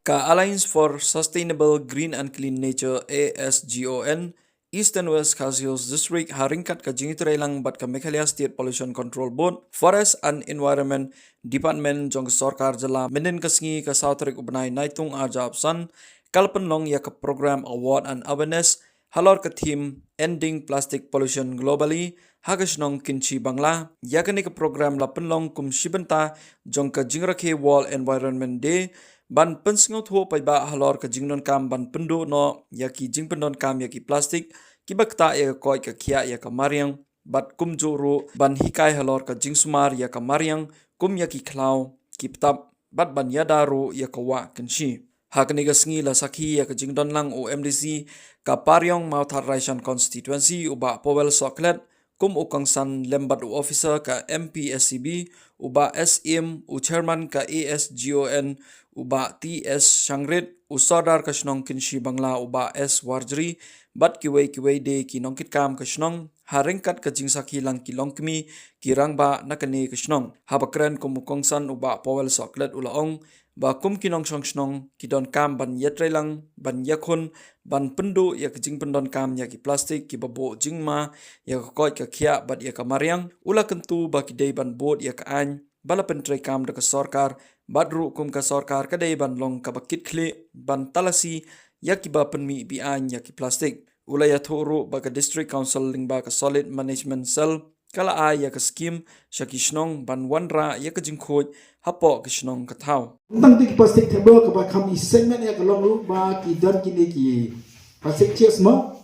Ka Alliance for Sustainable Green and Clean Nature ASGON Eastern West Khasios District haringkat ka jingitrelang bat ka Meghalaya State Pollution Control Board Forest and Environment Department jong sarkar jala menen kasngi ka Southrik ubnai naitung aja apsan kalpenlong ya ka program award and awareness halor ka theme Ending Plastic Pollution Globally hagasnong kinchi bangla yakani ka program la penlong kum shibenta jong ka jingrakhe World Environment Day ban pensngot ho pai ba halor ka jingnon kam ban pendo no yaki jingpendon kam yaki plastik kibakta ya koi ka khia ya ka mariang bat kum joro ban hikai halor ka jingsumar ya ka mariang kum yaki khlau kiptap bat ban yadaro ya ka wa kenshi hakni ga sngi la sakhi ya ka jingdon lang OMDC ka paryong Mautharation constituency uba Powell Soklet kum ukangsan lembat officer ka MPSCB uba SM chairman ka ASGON uba TS Shangrit usadar kasnong kinshi bangla uba S Warjri bat kiwei de kinongkit kam kasnong haringkat ka jingsaki lang kilongkmi kirangba nakani kasnong habakren kumukongsan uba Powell Soklet ulaong ba kum kinong shnong kidon kam ban yatrelang ban yakun ban pendo ya jing pendon kam ya ki plastik ki babo jingma ya ko ka khia bat ya ka mariang ula kentu ba ki dei ban bot ya ka an bala pentre kam de ka sarkar badru kum ka sarkar ka dei ban long ka bakit khle ban talasi ya ki ba penmi bi an ya ki plastik ula ya thoro ba ka district council ling ba ka solid management cell kala a ya ka scheme shakishnong ban wanra ya ka jingkhoj hapo kishnong ka thau tang ti plastic thebo ka ba kham segment ya ka long ru ba ki dar ki ne ki plastic cheers mo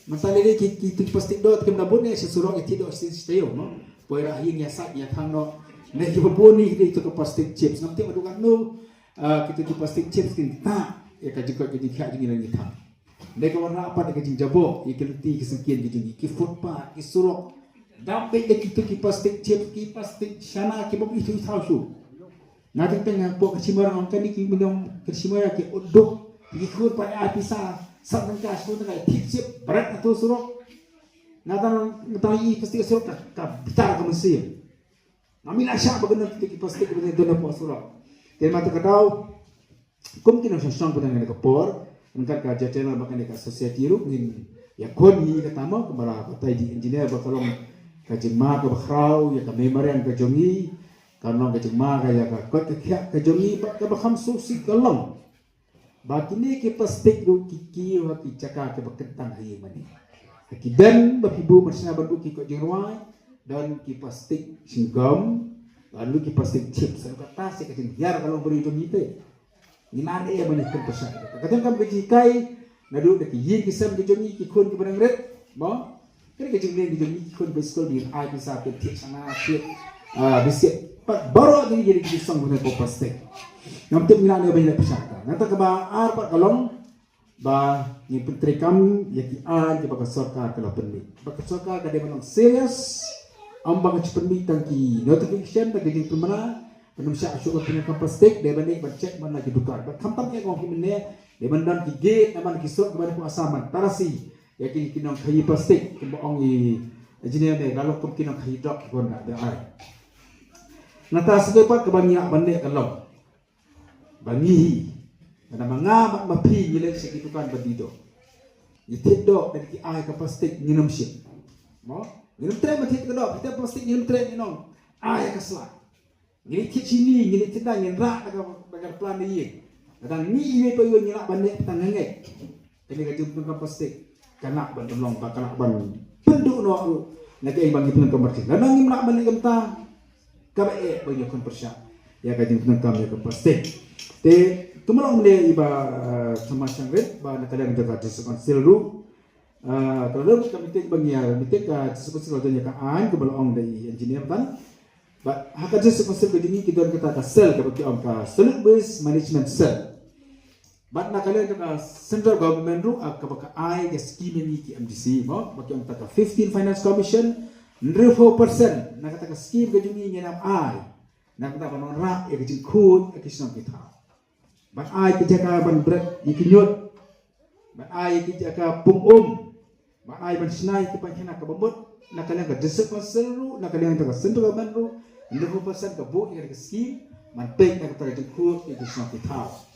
matale ki ti plastic do kem da bon ne se surong ti do se steo no poira hing ya sak ya thang no ne ki bo ni ki to ka plastic chips nam ti madukan no ki ti plastic chips ki ta ya ka jikot ki kha jingi ni thang ne ka warna apa ne ka jing jabo ki ti ki sekian ki jingi ki footpath ki surong dapat de ki plastic chips ki plastic shana ki bo itu thau su nanti tengah pok kecimar orang tadi ki minum kecimar ki odok ikut pada apisa sampai kas pun tengah tipsip berat atau surok natan i pasti surok ka bitar ka mesir nami nasya bagana ki pasti ki benar dona pok surok tema tu katau kum kino song pun dengan kapor engkar ka jatena bakan ka society ru ngin ya koni katama kembara patai di engineer bakalong ka jema ka bakhrau ya ka memorian ka jongi karena kecuma kaya ka ka jongi ba ka bakham susi kalong ba kini ki plastik ru ki wa ki caka ke bakentang hi mani ki dan ba pibu masna ba ki ko jirwai dan ki plastik singam lalu ki plastik chips ka tas ka tin yar kalau beri jongi te ni mane ya mani kan pesan kadang kam ki kai nadu de ki yin ki sam ki jongi ki khon ki barang ret ba kene ki jongi ki khon be skol di ai bisa pe ti sana ti bisa baru ini jadi kisah mengenai plastik. Yang penting kita ada banyak pesan. Nanti keba apa kalong ba ni menteri kami ya ki an ke baka sarkar kala penmi. Baka sarkar kada memang serius am baka penmi tangki notification tangki di pemana penum sya syukur penyekan plastik dia balik cek mana ki dukar. Ba kampam ya kong kimene dia mandan ki gate aman ki sok kepada ku asaman. Tarasi ya ki kinong kayi plastik ke boong i engineer ne kalau kum kinong kayi drop ko na ada ai. Nata sedepat kebanyak bandek kalau bangi ada manga mapi gile sekitukan badido yitido dan ki ai ka plastik nginum shit mo nginum tre mati kedok kita plastik nginum tre nginum ai ka sla ngini kitchini ngini tidang ngin ra ka bagar plan ni dan ni ye to yo nyila bandek tanenge ini ka jumpa ka plastik kana ban dolong ba kana ban penduk no na kay bang ipun ka plastik dan ngim nak bandek gemta kabe banyak kon persya ya kajing penangkam ya ke plastik te kemalong le iba sama sangret ba nakadang jaga desa konsil ru kalau kami tek bangyal mitek ka desa konsil nya ka an kemalong dari engineer ban ba haka desa konsil gini kita kata ka sel ka bagi ka solid waste management cell ba nakadang ka central government ru ka baka ai ya scheme ni ki MDC mo bagi ka 15 finance commission 4% nakata ka scheme ka jungi nyenam ai nakata ban rak ya kecil khut kisnam kita ban ai ki jaka ban bret ikinyot ban ai ki jaka pungum ba ai ban snai ke pan hena ka bambut na kalian ka desek maseru na kalian ka sentu ka banru ndu pasan ka bo ka ski man pek ka ta ku ke snai tau